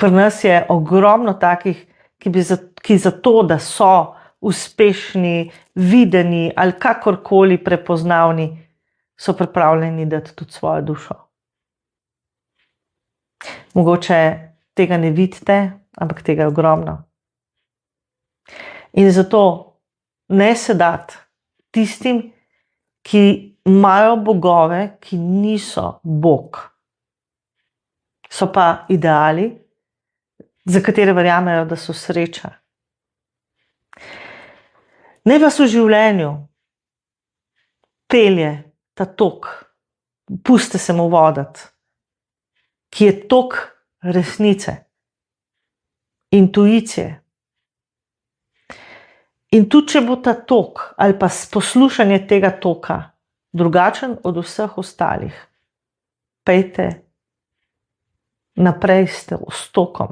Pri nas je ogromno takih, ki zato, da so uspešni, videni ali kakorkoli prepoznavni, so pripravljeni dati tudi svojo dušo. Mogoče tega ne vidite, ampak tega je ogromno. In zato ne se dati tistim, ki imajo bogove, ki niso Bog. So pa ideali, za katere verjamejo, da so sreča. Naj vas v življenju pelje ta tok, pustite se mu voditi, ki je tok resnice, intuicije. In tudi, če bo ta tok ali pa poslušanje tega toka drugačen od vseh ostalih, pejte naprej s tokom.